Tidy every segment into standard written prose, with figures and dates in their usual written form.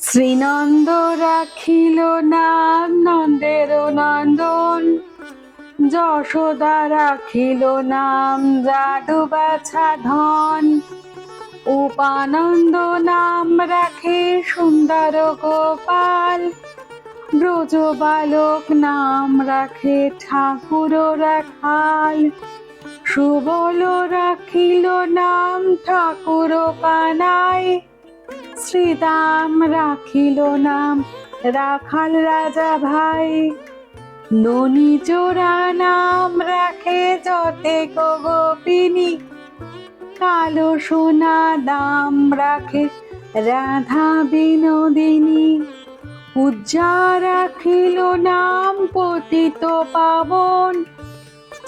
শ্রীনন্দ রাখিল নাম নন্দের নন্দন, যশোদা রাখিল নাম যাদু বাছা ধন। উপানন্দ নাম রাখে সুন্দর গোপাল, ব্রজ বালক নাম রাখে ঠাকুর রাখাল। সুবল রাখিল নাম ঠাকুর কানাই, শ্রীদাম রাখিল নাম রাখাল রাজা ভাই। ননী চোরা নাম রাখে যতে গোপিনী, কালো সোনা নাম রাখে রাধা বিনোদিনী। উজ্জা রাখিল নাম পতিত পাবন,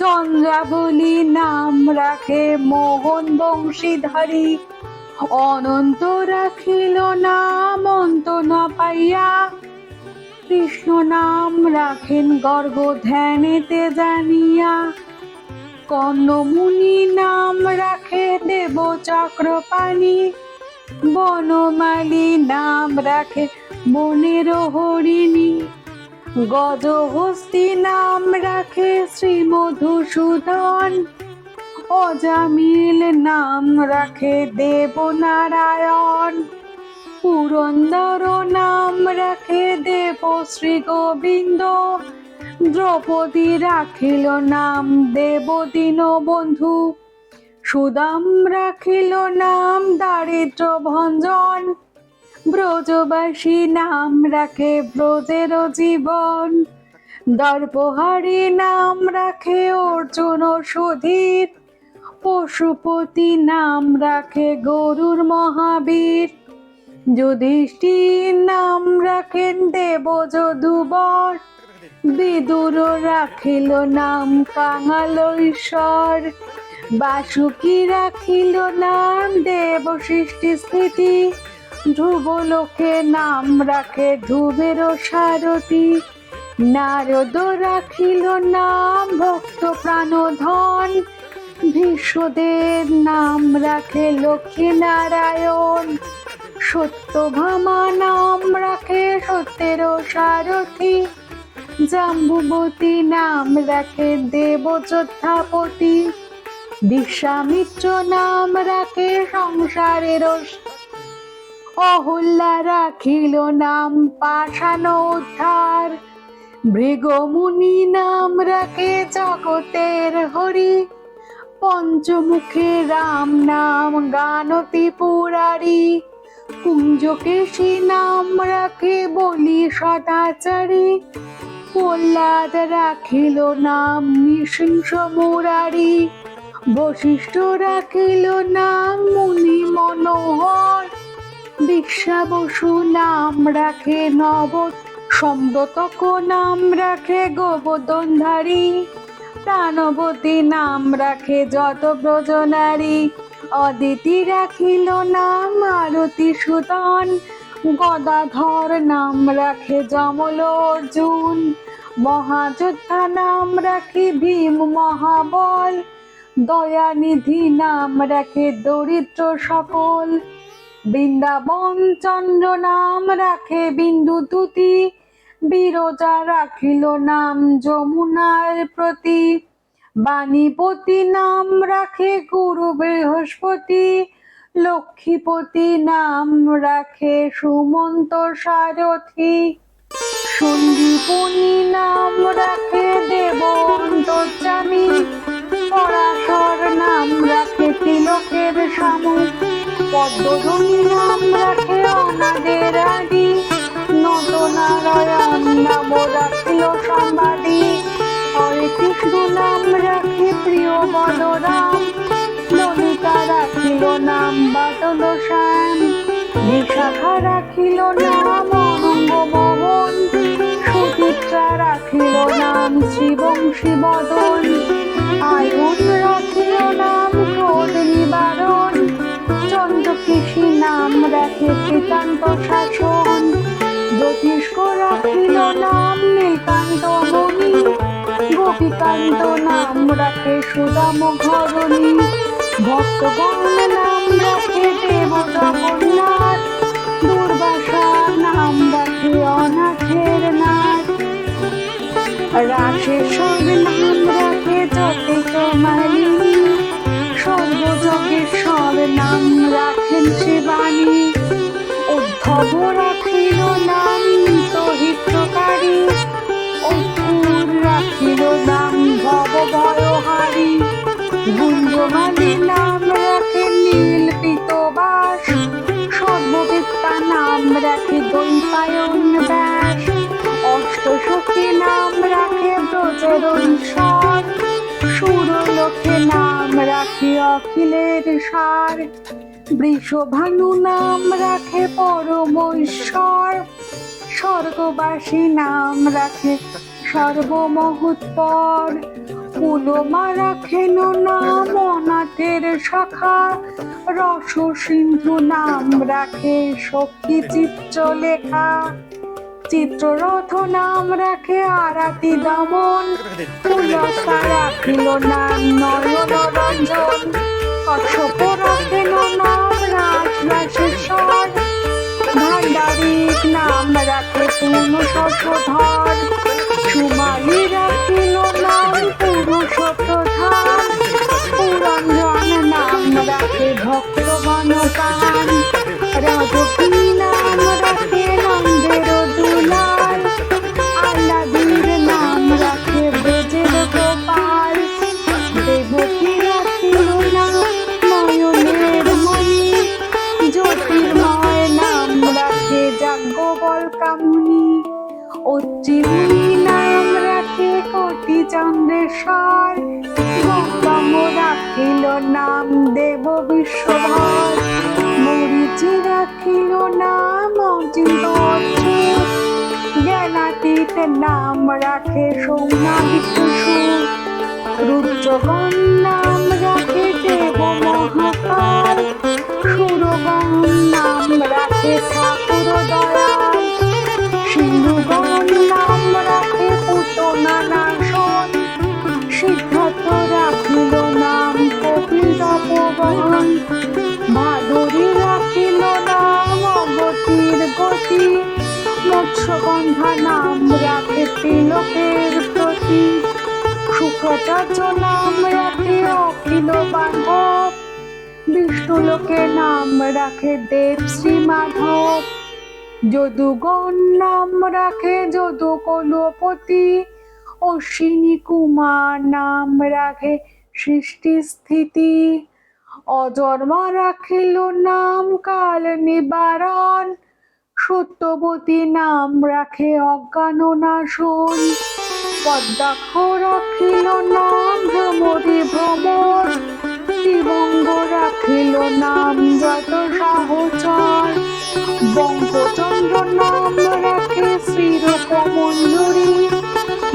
চন্দ্রাবলী নাম রাখে মোহন বংশীধারী। অনন্ত রাখিল নাম অন্ত না পাইয়া, কৃষ্ণ নাম রাখেন গর্ভ ধ্যানেতে জানিয়া। কর্ণমুনি নাম রাখে দেব চক্রপাণি, বনমালী নাম রাখে বনের হরিণী। গজহস্তি নাম রাখে শ্রী মধুসূদন, অজামিল নাম রাখে দেবনারায়ণ। পুরন্দর নাম রাখে দেব শ্রী গোবিন্দ, দ্রৌপদী রাখিল নাম দেব দীনবন্ধু। সুদাম রাখিল নাম দারিদ্র ভঞ্জন, ব্রজবাসী নাম রাখে ব্রজের জীবন। দর্পহারী নাম রাখে অর্জুন সুধীর, পশুপতি নাম রাখে গরুর মহাবীর। যুধিষ্ঠির নাম রাখেন দেব যদুবর, বিদুর রাখিল নাম কাঙাল ঈশ্বর। বাসুকী রাখিল নাম দেব সৃষ্টি স্থিতি, ধ্রুবলোকে নাম রাখে ধ্রুবের সারথি। নারদ রাখিল নাম ভক্ত প্রাণধন, ভীষ্মদেব নাম রাখে লক্ষ্মী নারায়ণ। সত্যভামা নাম রাখে সত্যের সারথি, জাম্বুবতী নাম রাখে দেব যোদ্ধাপতি। বিশ্বামিত্র নাম রাখে সংসারের, অহল্যা রাখিল নাম পাষাণ উদ্ধার। ভৃগমুনি নাম রাখে জগতের হরি, পঞ্চমুখে রাম নাম গানতি পুরারি। কুঞ্জকেশী নাম রাখে বলি সদাচারী, প্রহ্লাদ রাখিল নাম নৃসিংহ মুরারি। বশিষ্ঠ রাখিল নাম মুনি মনোহর, বিশ্বাবসু নাম রাখে নব। সম্রতক নাম রাখে গোবর্ধনধারী, প্রাণবতী নাম রাখে যত ব্রজনারী। অদিতি রাখিল নাম আরতি সুদন, গদাধর নাম রাখে যমল অর্জুন। মহাযোদ্ধা নাম রাখে ভীম মহাবল, দয়ানিধি নাম রাখে দরিদ্র সকল। বৃন্দাবন চন্দ্র নাম রাখে বিন্দুদূতি, বিরজা রাখিল নাম যমুনার প্রতি। বাণীপতি নাম রাখে গুরু বৃহস্পতি, লক্ষ্মীপতি নাম রাখে সুমন্ত সারথি। সন্দীপনী নাম রাখে দেব অন্তর্যামী, পরাশর নাম রাখে তিলকের শামুক। পদ্মধ্বনি নাম রাখে অনাদের আদি, নটনারায়ণ নাম রাখিল সম্বাদী। হরে কৃষ্ণ নাম রাখে প্রিয় বলরাম, ললিতা রাখিল নাম বাদল শ্যাম। বিশাখা রাখিল নাম অনঙ্গ মোহন, সুচিত্রা রাখিল নাম শ্রীবংশী বদন। আয়ুন রাখিল নাম ক্রোধ নিবারণ, চন্দ্রকেশী নাম রাখে কৃতান্ত শাসন। জ্যোতিষ্ক রাখিল নাম নীলকান্ত মণি, গোপীকান্ত নাম রাখে সুদাম ঘরণী। ভক্তগণ নাম রাখে দেব জগন্নাথ, দুর্বাসা নাম রাশে সব নাম রাখে যতিক মালিনী, সর্বযজ্ঞের সব নাম রাখেন শিবানী। উদ্ধব রাখিল নাম নিতহিতকারী, অঙ্কুর রাখিল নাম ভবভয়হারী। গুঞ্জমালী নাম রাখে নীল পীতবাস, সর্ববেত্তা নাম রাখে দৈপায়ন ব্যাস। অষ্টসখী নাম রাখে ব্রজের ঈশ্বর, সুরলোকে নাম রাখে অখিলের সার। বৃষভানু নাম রাখে পরম ঈশ্বর, স্বর্গবাসী নাম রাখে সর্বমহৎপর। পুলমা রাখেন নাম অনাথের শাখা, রস সিন্ধু নাম রাখে সখী চিত্রলেখা। চিত্ররথ নাম রাখে আরাতি দমন, পুলস্তা রাখিল নাম নয়ন রঞ্জন। কশ্যপ রাখেন নাম রাজরাজেশ্বর, ভাণ্ডারিক নাম রাখে পূর্ণ শশধর। সুমালী রাখিল নাম পুরুষোত্তধাম, পুরঞ্জন নাম রাখে ভক্তগণ প্রাণ। রাজকী নাম রাখে নন্দের দুলাল, আল্লাদির নাম রাখে ব্রজের গোপাল। দেবকী রাখিল নাম নয়নের মণি, জ্যোতির্ময় নাম রাখে যাজ্ঞবল্ক্যমুনি। অত্রিমুনি নাম রাখে কোটি চন্দ্রেশ্বর, গৌতম রাখিল নাম দেব বিশ্বভর। মরীচি রাখিল নাম অচিন্ত অচ্যুত, জ্ঞানাতীত নাম রাখে সৌম্যাদিত্য সুর। রুদ্রগণ নাম রাখে দেব মহাকাল, সুরগণ নাম রাখে ঠাকুর দয়াল। সিন্ধুগণ নাম রাখে পুতনা নাশন, সিদ্ধার্থ রাখিল নাম কপিল তপোবন। ভাদুরী রাখিল নাম অগতির গতি, মৎস্যগন্ধা নাম রাখে তিলকের প্রতি। শুক্রাচার্য নাম রাখে অখিল বান্ধব, বিষ্ণুলোকে নাম রাখে দেব শ্রী মাধব। যদুগণ নাম রাখে যদুকুলপতি, অশ্বিনী কুমার নাম রাখে সৃষ্টি স্থিতি। অজন্মা রাখিল নাম কাল নিবারণ, সত্যবতী নাম রাখে অজ্ঞান নাশন। পদ্মাক্ষ রাখিল নাম ভ্রমরী ভ্রমর, শিবঙ্গ রাখিল নাম যত সহচর। বঙ্গচন্দ্র নাম রাখে শ্রীরূপমঞ্জুরি,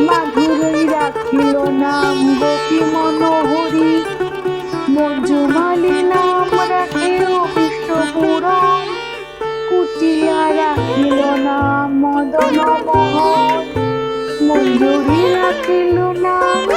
মাধুরী রাখিল নাম গোপী মনোহরি। মঞ্জুমালী নাম রাখে অভীষ্ট পূরণ, কুটিলা রাখিল নাম মদন মোহন। মঞ্জুরি রাখিল নাম